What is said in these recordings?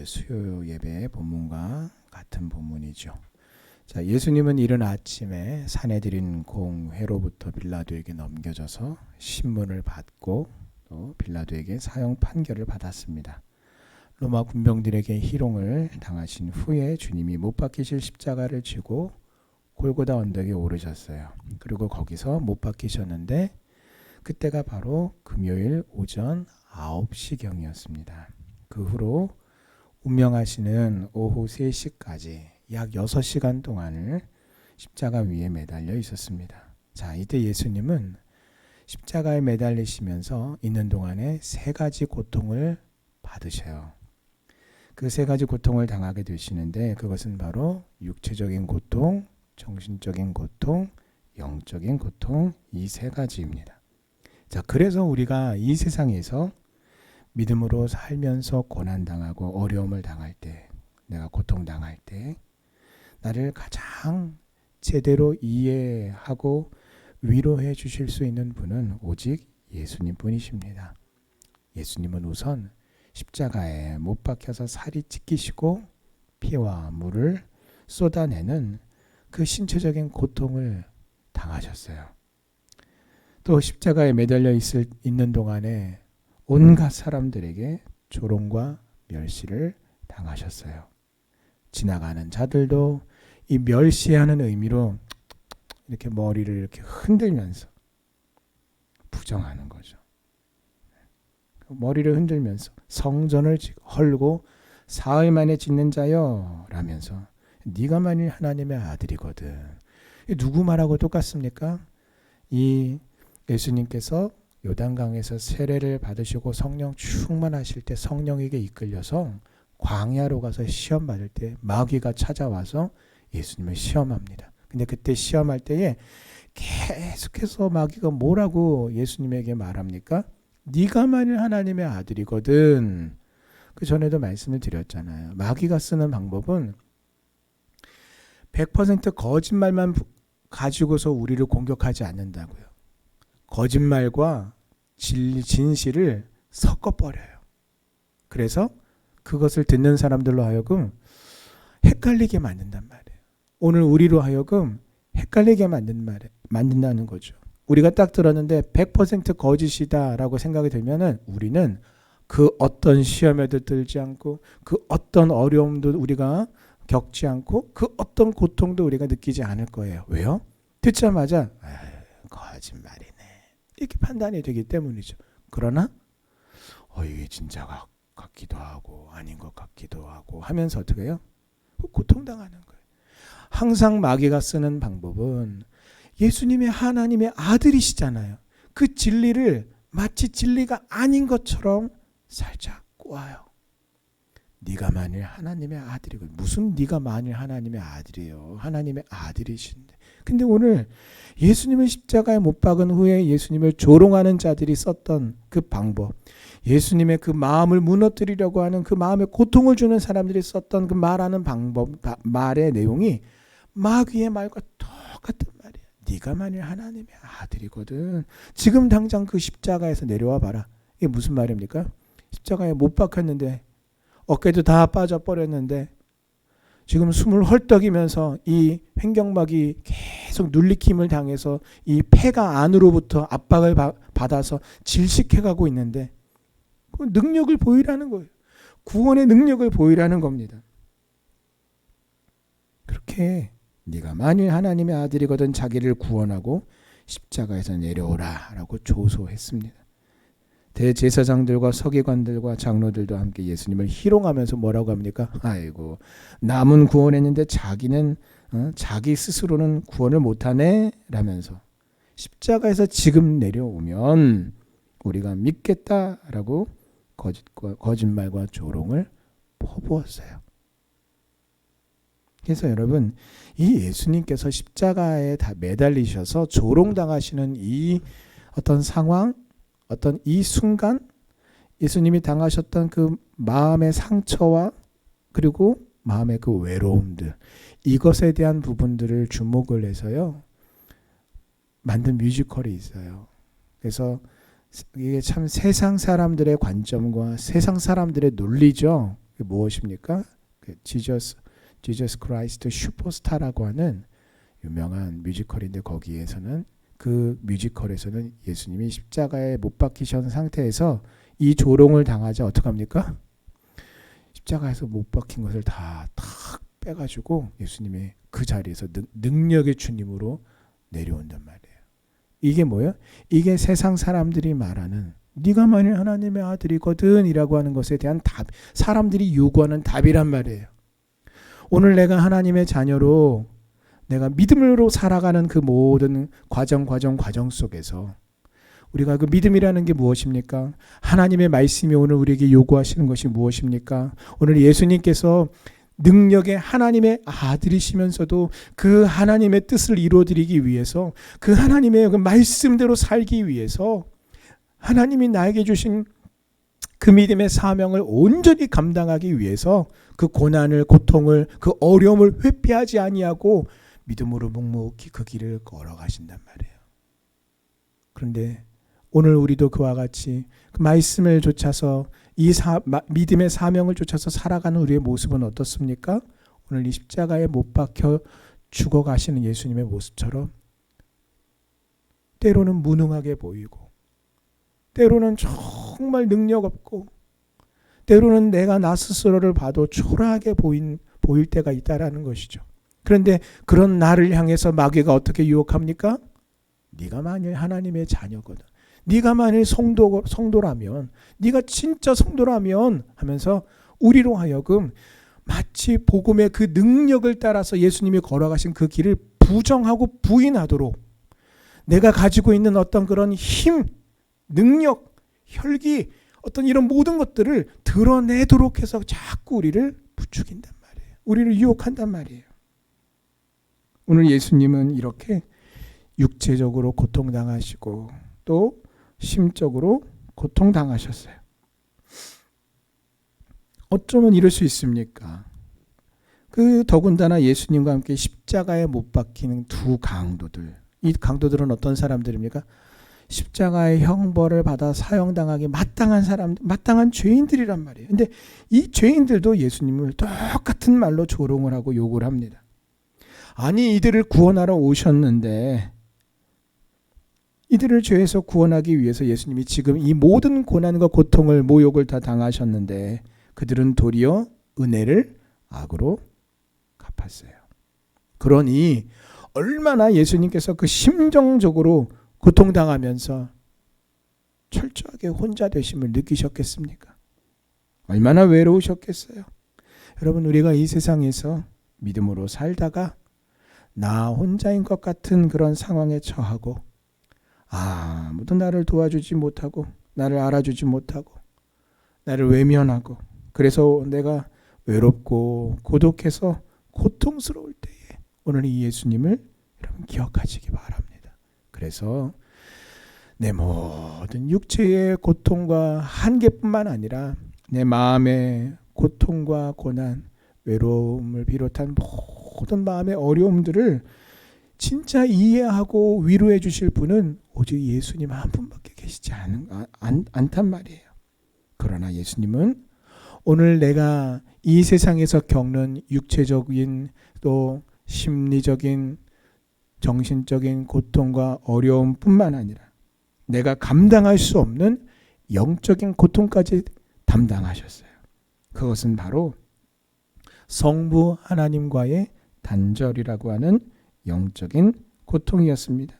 수요 예배 본문과 같은 본문이죠. 자, 예수님은 이른 아침에 산에 들인 공회로부터 빌라도에게 넘겨져서 신문을 받고 또 빌라도에게 사형 판결을 받았습니다. 로마 군병들에게 희롱을 당하신 후에 주님이 못 박히실 십자가를 지고 골고다 언덕에 오르셨어요. 그리고 거기서 못 박히셨는데 그때가 바로 금요일 오전 9시경이었습니다. 그 후로 운명하시는 오후 3시까지 약 6시간 동안을 십자가 위에 매달려 있었습니다. 자, 이때 예수님은 십자가에 매달리시면서 있는 동안에 3가지 고통을 받으셔요. 그 3가지 고통을 당하게 되시는데 그것은 바로 육체적인 고통, 정신적인 고통, 영적인 고통, 이 3가지입니다. 자, 그래서 우리가 이 세상에서 믿음으로 살면서 고난당하고 어려움을 당할 때, 내가 고통당할 때 나를 가장 제대로 이해하고 위로해 주실 수 있는 분은 오직 예수님 뿐이십니다. 예수님은 우선 십자가에 못 박혀서 살이 찢기시고 피와 물을 쏟아내는 그 신체적인 고통을 당하셨어요. 또 십자가에 매달려 있는 동안에 온갖 사람들에게 조롱과 멸시를 당하셨어요. 지나가는 자들도 이 멸시하는 의미로 이렇게 머리를 이렇게 흔들면서 부정하는 거죠. 머리를 흔들면서 성전을 헐고 사흘 만에 짓는 자여 라면서 네가 만일 하나님의 아들이거든. 누구 말하고 똑같습니까? 이 예수님께서 요단강에서 세례를 받으시고 성령 충만하실 때 성령에게 이끌려서 광야로 가서 시험 받을 때 마귀가 찾아와서 예수님을 시험합니다. 근데 그때 시험할 때에 계속해서 마귀가 뭐라고 예수님에게 말합니까? 네가 만일 하나님의 아들이거든. 그 전에도 말씀을 드렸잖아요. 마귀가 쓰는 방법은 100% 거짓말만 가지고서 우리를 공격하지 않는다고요. 거짓말과 진실을 섞어버려요. 그래서 그것을 듣는 사람들로 하여금 헷갈리게 만든단 말이에요. 오늘 우리로 하여금 헷갈리게 만든다는 거죠. 우리가 딱 들었는데 100% 거짓이다라고 생각이 들면은 우리는 그 어떤 시험에도 들지 않고 그 어떤 어려움도 우리가 겪지 않고 그 어떤 고통도 우리가 느끼지 않을 거예요. 왜요? 듣자마자 거짓말이네. 이렇게 판단이 되기 때문이죠. 그러나 이게 진짜 같기도 하고 아닌 것 같기도 하고 하면서 어떻게 해요? 고통당하는 거예요. 항상 마귀가 쓰는 방법은 예수님이 하나님의 아들이시잖아요. 그 진리를 마치 진리가 아닌 것처럼 살짝 꼬아요. 네가 만일 하나님의 아들이고 무슨 네가 만일 하나님의 아들이에요. 하나님의 아들이신데. 근데 오늘 예수님을 십자가에 못 박은 후에 예수님을 조롱하는 자들이 썼던 그 방법, 예수님의 그 마음을 무너뜨리려고 하는 그 마음에 고통을 주는 사람들이 썼던 그 말하는 방법, 말의 내용이 마귀의 말과 똑같은 말이에요. 네가 만일 하나님의 아들이거든. 지금 당장 그 십자가에서 내려와 봐라. 이게 무슨 말입니까? 십자가에 못 박혔는데 어깨도 다 빠져버렸는데 지금 숨을 헐떡이면서 이 횡격막이 계속 눌리킴을 당해서 이 폐가 안으로부터 압박을 받아서 질식해가고 있는데 그 능력을 보이라는 거예요. 구원의 능력을 보이라는 겁니다. 그렇게 네가 만일 하나님의 아들이거든 자기를 구원하고 십자가에서 내려오라 라고 조소했습니다. 대제사장들과 서기관들과 장로들도 함께 예수님을 희롱하면서 뭐라고 합니까? 아이고 남은 구원했는데 자기는 자기 스스로는 구원을 못하네 라면서 십자가에서 지금 내려오면 우리가 믿겠다라고 거짓말과 조롱을 퍼부었어요. 그래서 여러분 이 예수님께서 십자가에 다 매달리셔서 조롱당하시는 이 어떤 상황, 어떤 이 순간 예수님이 당하셨던 그 마음의 상처와 그리고 마음의 그 외로움들, 이것에 대한 부분들을 주목을 해서요 만든 뮤지컬이 있어요. 그래서 이게 참 세상 사람들의 관점과 세상 사람들의 논리죠. 무엇입니까? 지저스 크라이스트 슈퍼스타라고 하는 유명한 뮤지컬인데 거기에서는 그 뮤지컬에서는 예수님이 십자가에 못 박히신 상태에서 이 조롱을 당하자 어떻게 합니까? 십자가에서 못 박힌 것을 다 탁 빼가지고 예수님의 그 자리에서 능력의 주님으로 내려온단 말이에요. 이게 뭐예요? 이게 세상 사람들이 말하는 네가 만일 하나님의 아들이거든 이라고 하는 것에 대한 답, 사람들이 요구하는 답이란 말이에요. 오늘 내가 하나님의 자녀로 내가 믿음으로 살아가는 그 모든 과정 속에서 우리가 그 믿음이라는 게 무엇입니까? 하나님의 말씀이 오늘 우리에게 요구하시는 것이 무엇입니까? 오늘 예수님께서 능력의 하나님의 아들이시면서도 그 하나님의 뜻을 이루어드리기 위해서 그 하나님의 그 말씀대로 살기 위해서 하나님이 나에게 주신 그 믿음의 사명을 온전히 감당하기 위해서 그 고난을, 고통을, 그 어려움을 회피하지 아니하고 믿음으로 묵묵히 그 길을 걸어가신단 말이에요. 그런데 오늘 우리도 그와 같이 그 말씀을 좇아서 이 믿음의 사명을 좇아서 살아가는 우리의 모습은 어떻습니까? 오늘 이 십자가에 못 박혀 죽어가시는 예수님의 모습처럼 때로는 무능하게 보이고 때로는 정말 능력 없고 때로는 내가 나 스스로를 봐도 초라하게 보일 때가 있다라는 것이죠. 그런데 그런 나를 향해서 마귀가 어떻게 유혹합니까? 네가 만일 하나님의 자녀거든. 네가 만일 성도라면, 네가 진짜 성도라면 하면서 우리로 하여금 마치 복음의 그 능력을 따라서 예수님이 걸어가신 그 길을 부정하고 부인하도록 내가 가지고 있는 어떤 그런 힘, 능력, 혈기, 어떤 이런 모든 것들을 드러내도록 해서 자꾸 우리를 부추긴단 말이에요. 우리를 유혹한단 말이에요. 오늘 예수님은 이렇게 육체적으로 고통당하시고 또 심적으로 고통당하셨어요. 어쩌면 이럴 수 있습니까? 그 더군다나 예수님과 함께 십자가에 못 박히는 두 강도들. 이 강도들은 어떤 사람들입니까? 십자가의 형벌을 받아 사형당하기 마땅한 사람들, 마땅한 죄인들이란 말이에요. 근데 이 죄인들도 예수님을 똑같은 말로 조롱을 하고 욕을 합니다. 아니 이들을 구원하러 오셨는데 이들을 죄에서 구원하기 위해서 예수님이 지금 이 모든 고난과 고통을 모욕을 다 당하셨는데 그들은 도리어 은혜를 악으로 갚았어요. 그러니 얼마나 예수님께서 그 심정적으로 고통당하면서 철저하게 혼자 되심을 느끼셨겠습니까? 얼마나 외로우셨겠어요? 여러분 우리가 이 세상에서 믿음으로 살다가 나 혼자인 것 같은 그런 상황에 처하고 아무도 나를 도와주지 못하고 나를 알아주지 못하고 나를 외면하고 그래서 내가 외롭고 고독해서 고통스러울 때에 오늘 이 예수님을 여러분 기억하시기 바랍니다. 그래서 내 모든 육체의 고통과 한계뿐만 아니라 내 마음의 고통과 고난, 외로움을 비롯한 모든 마음의 어려움들을 진짜 이해하고 위로해 주실 분은 오직 예수님 한 분밖에 계시지 않단 말이에요. 그러나 예수님은 오늘 내가 이 세상에서 겪는 육체적인 또 심리적인 정신적인 고통과 어려움뿐만 아니라 내가 감당할 수 없는 영적인 고통까지 담당하셨어요. 그것은 바로 성부 하나님과의 단절이라고 하는 영적인 고통이었습니다.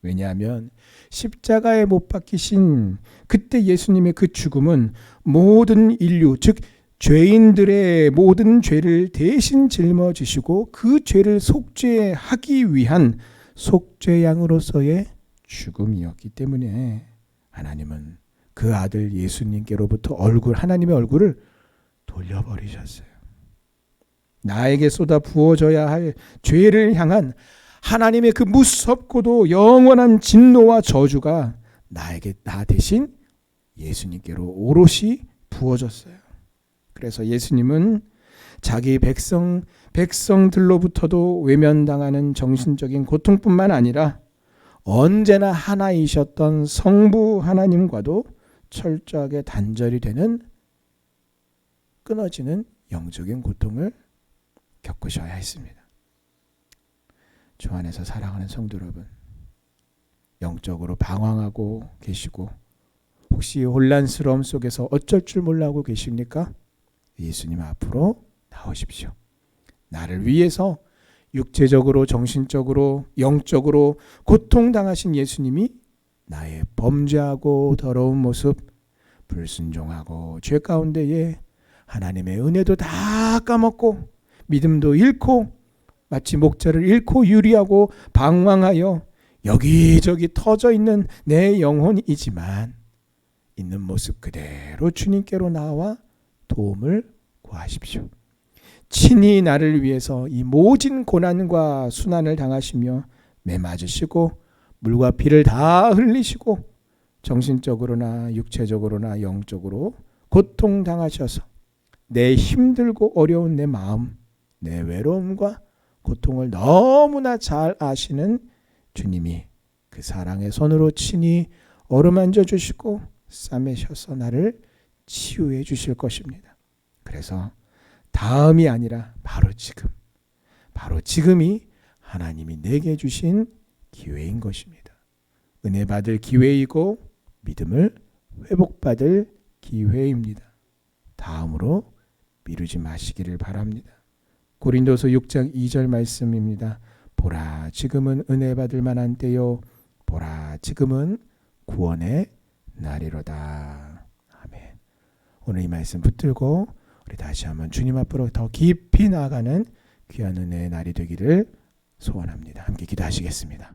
왜냐하면 십자가에 못 박히신 그때 예수님의 그 죽음은 모든 인류, 즉 죄인들의 모든 죄를 대신 짊어지시고 그 죄를 속죄하기 위한 속죄양으로서의 죽음이었기 때문에 하나님은 그 아들 예수님께로부터 하나님의 얼굴을 돌려버리셨어요. 나에게 쏟아 부어져야 할 죄를 향한 하나님의 그 무섭고도 영원한 진노와 저주가 나 대신 예수님께로 오롯이 부어졌어요. 그래서 예수님은 자기 백성들로부터도 외면당하는 정신적인 고통뿐만 아니라 언제나 하나이셨던 성부 하나님과도 철저하게 단절이 되는 끊어지는 영적인 고통을 겪으셔야 했습니다. 주 안에서 사랑하는 성도 여러분, 영적으로 방황하고 계시고 혹시 혼란스러움 속에서 어쩔 줄 몰라하고 계십니까? 예수님 앞으로 나오십시오. 나를 위해서 육체적으로, 정신적으로, 영적으로 고통당하신 예수님이 나의 범죄하고 더러운 모습, 불순종하고 죄 가운데에 하나님의 은혜도 다 까먹고 믿음도 잃고 마치 목자를 잃고 유리하고 방황하여 여기저기 터져 있는 내 영혼이지만 있는 모습 그대로 주님께로 나와 도움을 구하십시오. 친히 나를 위해서 이 모진 고난과 순환을 당하시며 매 맞으시고 물과 피를 다 흘리시고 정신적으로나 육체적으로나 영적으로 고통당하셔서 내 힘들고 어려운 내 마음, 내 외로움과 고통을 너무나 잘 아시는 주님이 그 사랑의 손으로 친히 어루만져 주시고 싸매셔서 나를 치유해 주실 것입니다. 그래서 다음이 아니라 바로 지금이 하나님이 내게 주신 기회인 것입니다. 은혜 받을 기회이고 믿음을 회복받을 기회입니다. 다음으로 미루지 마시기를 바랍니다. 고린도서 6장 2절 말씀입니다. 보라, 지금은 은혜 받을 만한 때요. 보라, 지금은 구원의 날이로다. 아멘. 오늘 이 말씀 붙들고 우리 다시 한번 주님 앞으로 더 깊이 나아가는 귀한 은혜의 날이 되기를 소원합니다. 함께 기도하시겠습니다.